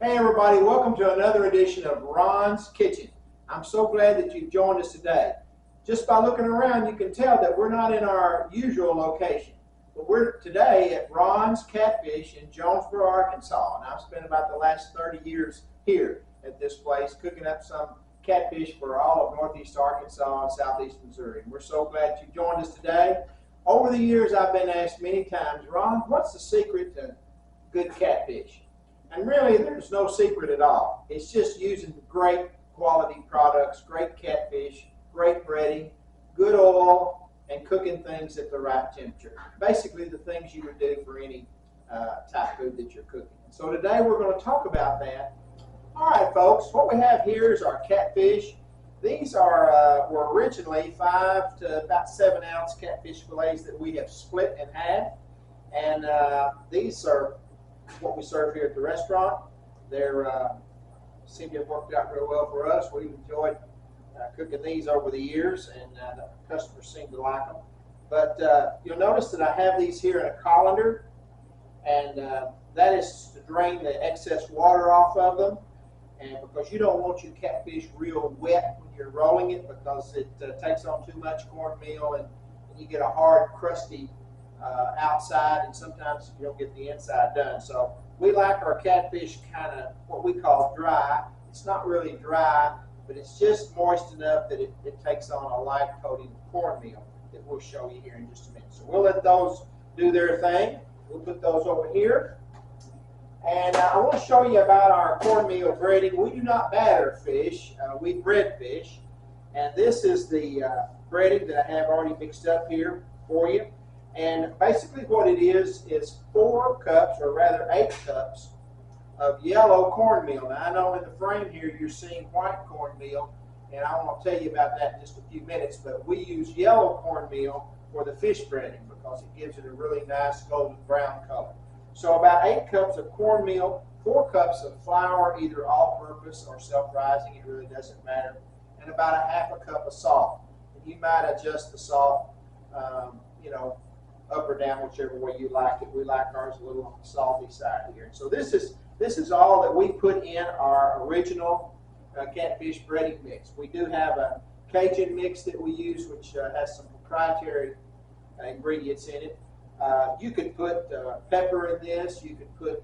Hey everybody, welcome to another edition of Ron's Kitchen. I'm so glad that you've joined us today. Just by looking around, you can tell that we're not in our usual location. But we're today at Ron's Catfish in Jonesboro, Arkansas. And I've spent about the last 30 years here at this place cooking up some catfish for all of Northeast Arkansas and Southeast Missouri. And we're so glad you joined us today. Over the years, I've been asked many times, Ron, what's the secret to good catfish? And really, there's no secret at all. It's just using great quality products, great catfish, great breading, good oil, and cooking things at the right temperature. Basically, the things you would do for any type food that you're cooking. So today, we're going to talk about that. All right, folks, what we have here is our catfish. These were originally 5 to about 7 ounce catfish fillets that we have split in half. And these are what we serve here at the restaurant. They're seem to have worked out real well for us. We've enjoyed cooking these over the years, and the customers seem to like them. But you'll notice that I have these here in a colander, and that is to drain the excess water off of them. And because you don't want your catfish real wet when you're rolling it, because it takes on too much cornmeal, and you get a hard, crusty outside, and sometimes you don't get the inside done. So we like our catfish kind of what we call dry. It's not really dry, but it's just moist enough that it takes on a light coating of cornmeal that we'll show you here in just a minute. So we'll let those do their thing. We'll put those over here. And I want to show you about our cornmeal breading. We do not batter fish. We bread fish. And this is the breading that I have already mixed up here for you. And basically what it is 4 cups, or rather 8 cups, of yellow cornmeal. Now I know in the frame here you're seeing white cornmeal, and I want to tell you about that in just a few minutes, but we use yellow cornmeal for the fish breading because it gives it a really nice golden brown color. So about 8 cups of cornmeal, 4 cups of flour, either all-purpose or self-rising, it really doesn't matter, and about a half a cup of salt. And you might adjust the salt, up or down, whichever way you like it. We like ours a little on the salty side here. So this is all that we put in our original catfish breading mix. We do have a Cajun mix that we use, which has some proprietary ingredients in it. You could put pepper in this. You could put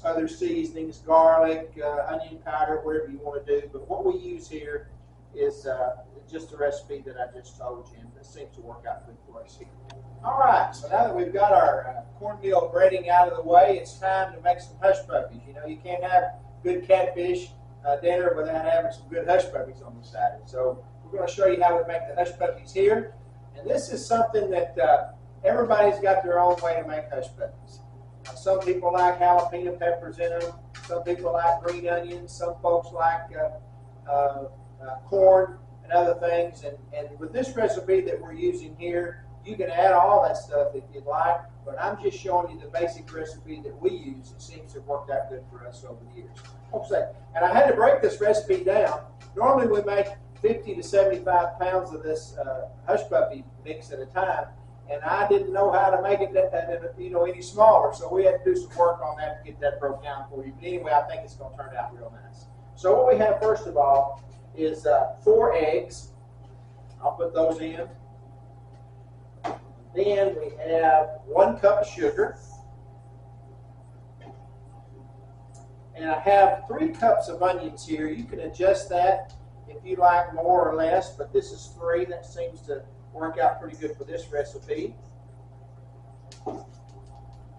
other seasonings, garlic, onion powder, whatever you want to do. But what we use here is just a recipe that I just told you, and this seems to work out good for us here. All right, so now that we've got our cornmeal breading out of the way, it's time to make some hush puppies. You know, you can't have good catfish dinner without having some good hush puppies on the side. So we're going to show you how we make the hush puppies here. And this is something that everybody's got their own way to make hush puppies. Some people like jalapeno peppers in them. Some people like green onions. Some folks like corn and other things. And with this recipe that we're using here, you can add all that stuff if you'd like, but I'm just showing you the basic recipe that we use. It seems to have worked out good for us over the years. And I had to break this recipe down. Normally we make 50 to 75 pounds of this hush puppy mix at a time, and I didn't know how to make it any smaller, so we had to do some work on that to get that broke down for you. But anyway, I think it's going to turn out real nice. So what we have first of all is 4 eggs. I'll put those in. Then we have 1 cup of sugar. And I have 3 cups of onions here. You can adjust that if you like more or less, but this is 3. That seems to work out pretty good for this recipe.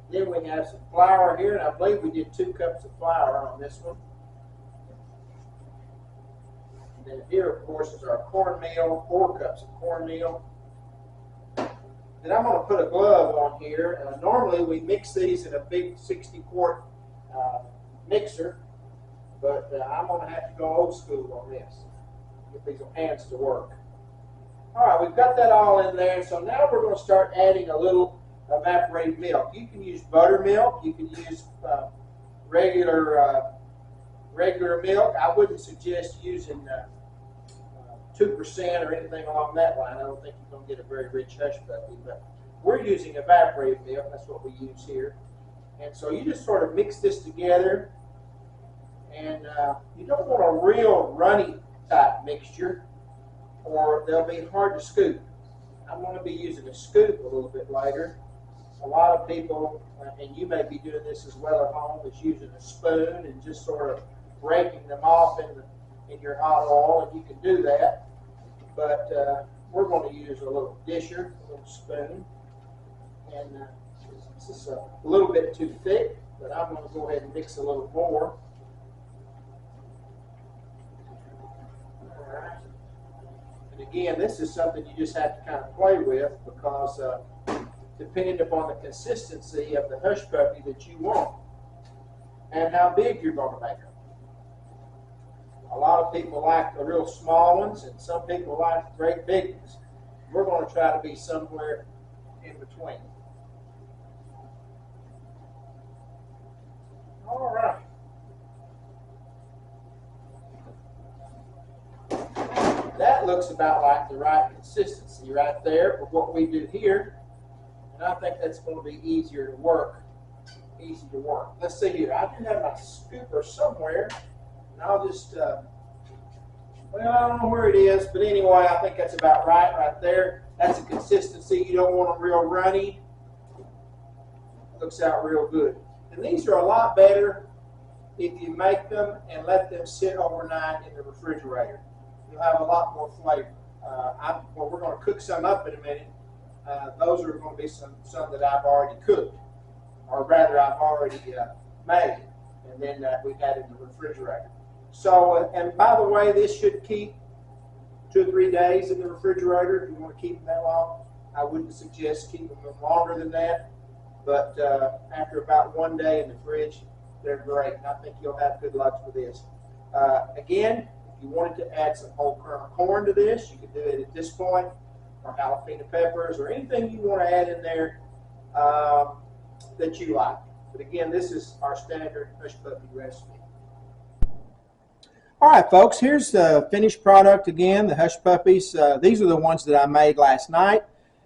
Then we have some flour here, and I believe we did 2 cups of flour on this one. And then here, of course, is our cornmeal, 4 cups of cornmeal. Then I'm going to put a glove on here. Normally we mix these in a big 60-quart mixer, but I'm going to have to go old school on this. Get these hands to work. All right, we've got that all in there. So now we're going to start adding a little evaporated milk. You can use buttermilk. You can use regular milk. I wouldn't suggest using 2% or anything along that line. I don't think you're going to get a very rich hush puppy, but we're using evaporated milk. That's what we use here. And so you just sort of mix this together, real runny type mixture, or they'll be hard to scoop. I'm going to be using a scoop a little bit later. A lot of people, and you may be doing this as well at home, is using a spoon and just sort of raking them off in your hot oil, and you can do that. But we're going to use a little disher, a little spoon, and this is a little bit too thick, but I'm going to go ahead and mix a little more. All right. And again, this is something you just have to kind of play with, because depending upon the consistency of the hush puppy that you want and how big you're going to make them. A lot of people like the real small ones, and some people like the great big ones. We're going to try to be somewhere in between. All right. That looks about like the right consistency right there for what we do here. And I think that's going to be easier to work. Easy to work. Let's see here. I do have my scooper somewhere. And I'll just, well, I don't know where it is, but anyway, I think that's about right there. That's a consistency. You don't want them real runny. It looks out real good. And these are a lot better if you make them and let them sit overnight in the refrigerator. You'll have a lot more flavor. Well, we're going to cook some up in a minute. Those are going to be some that I've already cooked, or rather I've already made, and then we've had in the refrigerator. So, and by the way, this should keep 2 or 3 days in the refrigerator if you want to keep them that long. I wouldn't suggest keeping them longer than that, but after about 1 day in the fridge, they're great, and I think you'll have good luck with this. Again, if you wanted to add some whole kernel corn to this, you can do it at this point, or jalapeno peppers, or anything you want to add in there that you like. But again, this is our standard hush puppy recipe. All right, folks, here's the finished product again, the hush puppies. These are the ones that I made last night,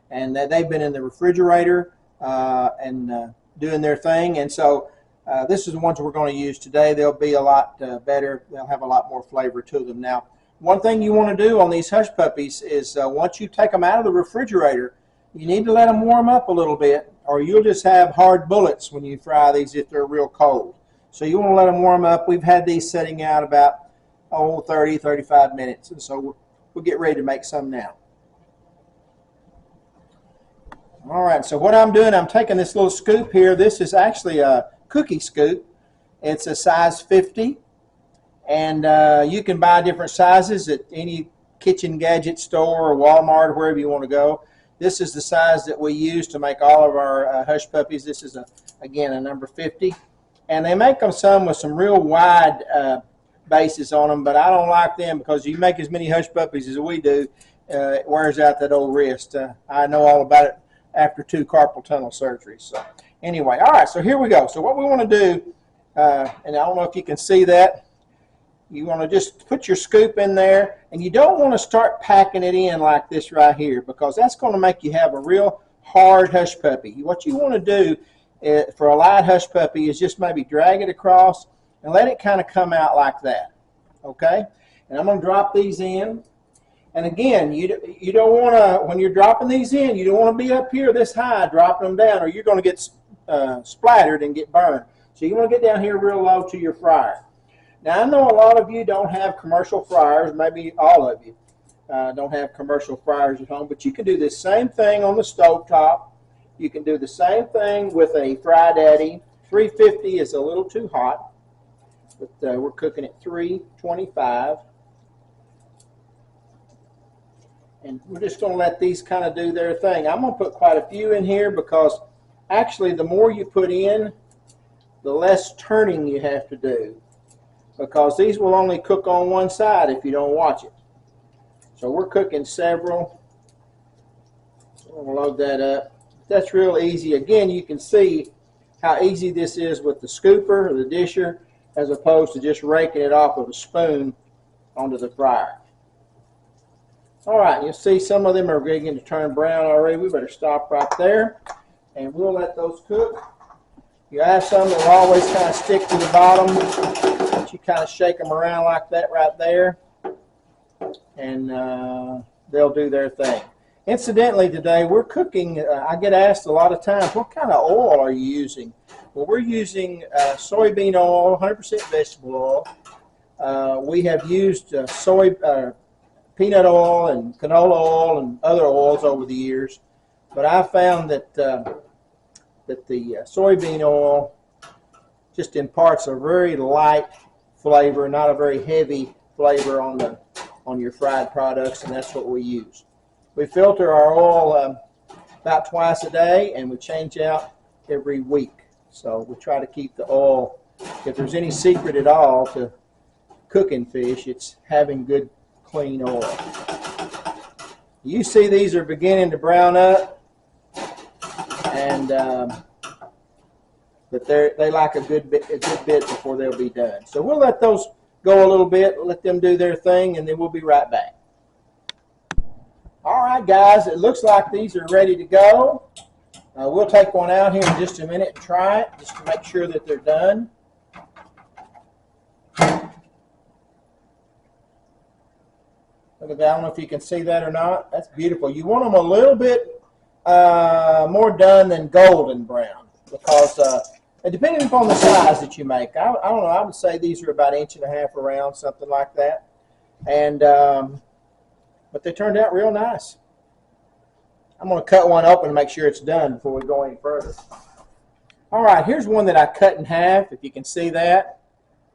and they've been in the refrigerator and doing their thing. And so this is the ones we're going to use today. They'll be a lot better. They'll have a lot more flavor to them. Now, one thing you want to do on these hush puppies is once you take them out of the refrigerator, you need to let them warm up a little bit, or you'll just have hard bullets when you fry these if they're real cold. So you want to let them warm up. We've had these setting out about 30, 35 minutes, and so we'll get ready to make some now. All right, so what I'm doing, I'm taking this little scoop here. This is actually a cookie scoop. It's a size 50, and you can buy different sizes at any kitchen gadget store or Walmart or wherever you want to go. This is the size that we use to make all of our hush puppies. This is, again, a number 50, and they make them some with some real wide bases on them, but I don't like them because you make as many hush puppies as we do, it wears out that old wrist. I know all about it after 2 carpal tunnel surgeries. So anyway, all right, so here we go. So what we want to do, and I don't know if you can see that, you want to just put your scoop in there, and you don't want to start packing it in like this right here, because that's going to make you have a real hard hush puppy. What you want to do for a light hush puppy is just maybe drag it across and let it kind of come out like that, okay? And I'm going to drop these in. And again, you don't want to, when you're dropping these in, you don't want to be up here this high dropping them down, or you're going to get splattered and get burned. So you want to get down here real low to your fryer. Now, I know a lot of you don't have commercial fryers, maybe all of you don't have commercial fryers at home, but you can do this same thing on the stove top. You can do the same thing with a Fry Daddy. 350 is a little too hot, but we're cooking at 325. And we're just going to let these kind of do their thing. I'm going to put quite a few in here because actually the more you put in, the less turning you have to do, because these will only cook on one side if you don't watch it. So we're cooking several. We'll load that up. That's real easy. Again, you can see how easy this is with the scooper or the disher as opposed to just raking it off with a spoon onto the fryer. All right, you'll see some of them are beginning to turn brown already. We better stop right there, and we'll let those cook. You have some that will always kind of stick to the bottom, but you kind of shake them around like that right there, and they'll do their thing. Incidentally, today we're cooking, I get asked a lot of times, what kind of oil are you using? Well, we're using soybean oil, 100% vegetable oil. We have used peanut oil and canola oil and other oils over the years, but I found that the soybean oil just imparts a very light flavor, not a very heavy flavor on your fried products, and that's what we use. We filter our oil about twice a day, and we change out every week. So we try to keep the oil, if there's any secret at all to cooking fish, it's having good, clean oil. You see these are beginning to brown up, and but they like a good bit before they'll be done. So we'll let those go a little bit, let them do their thing, and then we'll be right back. All right, guys, it looks like these are ready to go. We'll take one out here in just a minute and try it, just to make sure that they're done. Look at that. I don't know if you can see that or not. That's beautiful. You want them a little bit more done than golden brown, because depending upon the size that you make, I don't know, I would say these are about 1.5 inches around, something like that. And but they turned out real nice. I'm going to cut one open to make sure it's done before we go any further. All right, here's one that I cut in half, if you can see that.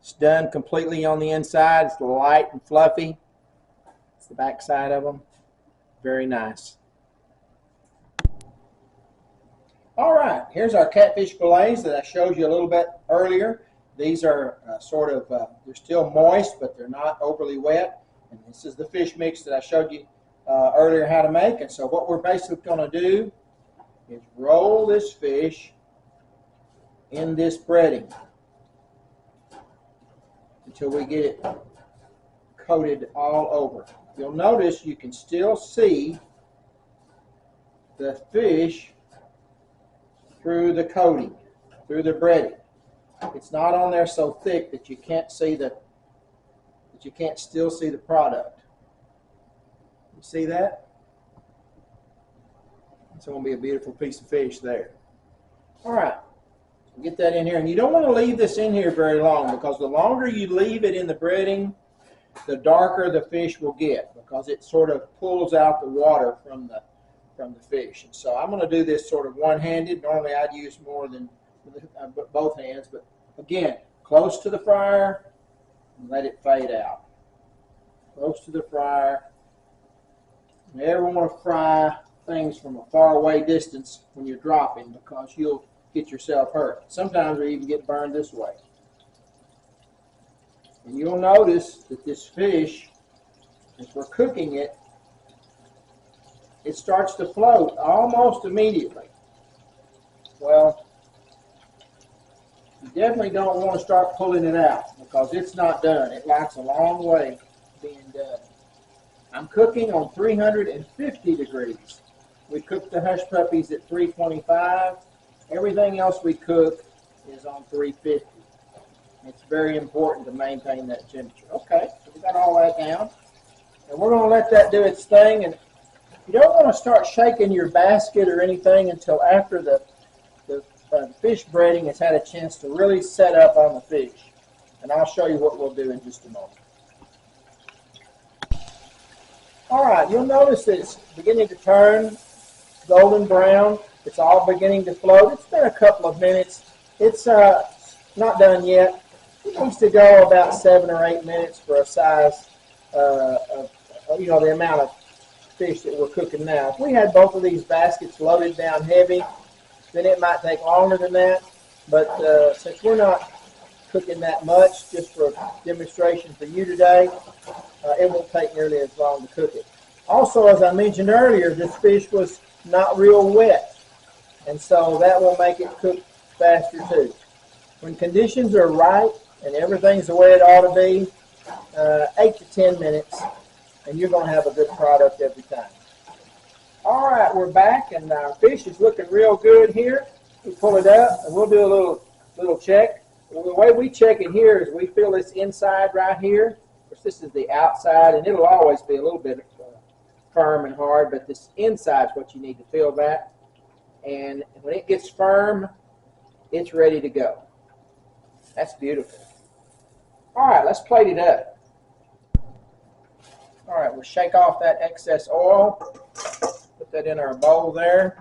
It's done completely on the inside. It's light and fluffy. It's the back side of them. Very nice. All right, here's our catfish fillets that I showed you a little bit earlier. These are they're still moist, but they're not overly wet. And this is the fish mix that I showed you earlier how to make. And so what we're basically going to do is roll this fish in this breading until we get it coated all over. You'll notice you can still see the fish through the coating, through the breading. It's not on there so thick that you can't see still see the product. You see that? It's going to be a beautiful piece of fish there. All right, so get that in here, and you don't want to leave this in here very long, because the longer you leave it in the breading, the darker the fish will get, because it sort of pulls out the water from the fish. And so I'm going to do this sort of one-handed. Normally I'd use more than both hands, but again, close to the fryer and let it fade out. Close to the fryer. You never want to fry things from a far away distance when you're dropping, because you'll get yourself hurt. Sometimes you even get burned this way. And you'll notice that this fish, as we're cooking it, it starts to float almost immediately. Well, you definitely don't want to start pulling it out, because it's not done. It likes a long way being done. I'm cooking on 350 degrees. We cook the Hushpuppies at 325. Everything else we cook is on 350. It's very important to maintain that temperature. Okay, so we got all that down. And we're going to let that do its thing. And you don't want to start shaking your basket or anything until after the fish breading has had a chance to really set up on the fish. And I'll show you what we'll do in just a moment. All right, you'll notice that it's beginning to turn golden brown. It's all beginning to float. It's been a couple of minutes. It's not done yet. It needs to go about 7 or 8 minutes for a size of the amount of fish that we're cooking now. If we had both of these baskets loaded down heavy, then it might take longer than that. But since we're not cooking that much, just for demonstration for you today, it won't take nearly as long to cook it. Also, as I mentioned earlier, this fish was not real wet, and so that will make it cook faster too. When conditions are right and everything's the way it ought to be, 8 to 10 minutes, and you're going to have a good product every time. All right, we're back, and our fish is looking real good here. We pull it up, and we'll do a little check. Well, the way we check it here is we feel this inside right here. Of course, this is the outside, and it'll always be a little bit firm and hard, but this inside is what you need to feel that. And when it gets firm, it's ready to go. That's beautiful. All right, let's plate it up. All right, we'll shake off that excess oil. Put that in our bowl there.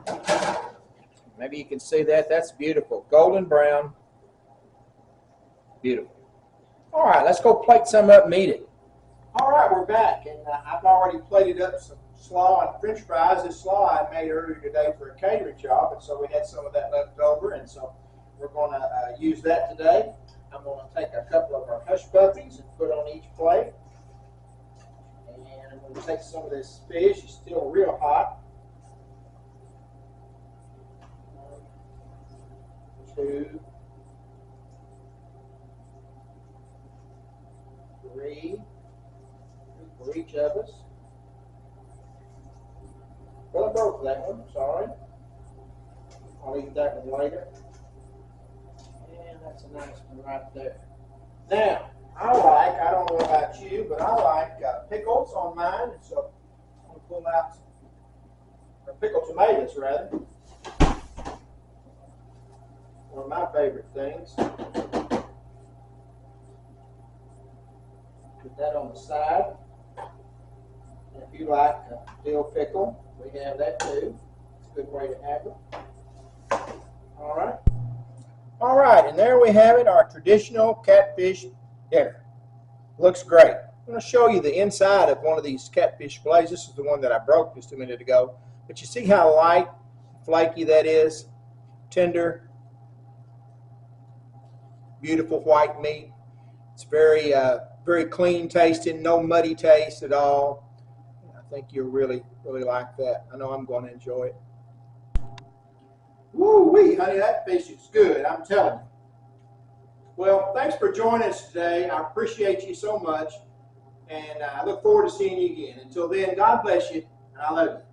Maybe you can see that. That's beautiful. Golden brown. Beautiful. All right, let's go plate some up and eat it. All right, we're back, and I've already plated up some slaw and French fries. This slaw I made earlier today for a catering job, and so we had some of that left over, and so we're going to use that today. I'm going to take a couple of our Hushpuppies and put on each plate, and I'm going to take some of this fish. It's still real hot. 1, 2, 3 for each of us. Well, I broke that one, sorry. I'll eat that one later. And that's a nice one right there. Now, I don't know about you, but I like pickles on mine. And so I'm going to pull out some pickled tomatoes, rather. One of my favorite things. Put that on the side. And if you like dill pickle, we have that too. It's a good way to have it. All right. All right, and there we have it, our traditional catfish dinner. Looks great. I'm going to show you the inside of one of these catfish fillets. This is the one that I broke just a minute ago. But you see how light, flaky that is? Tender, beautiful white meat. It's very, very clean tasting, no muddy taste at all. I think you'll really, really like that. I know I'm going to enjoy it. Woo-wee, honey, that fish is good, I'm telling you. Well, thanks for joining us today. I appreciate you so much, and I look forward to seeing you again. Until then, God bless you, and I love you.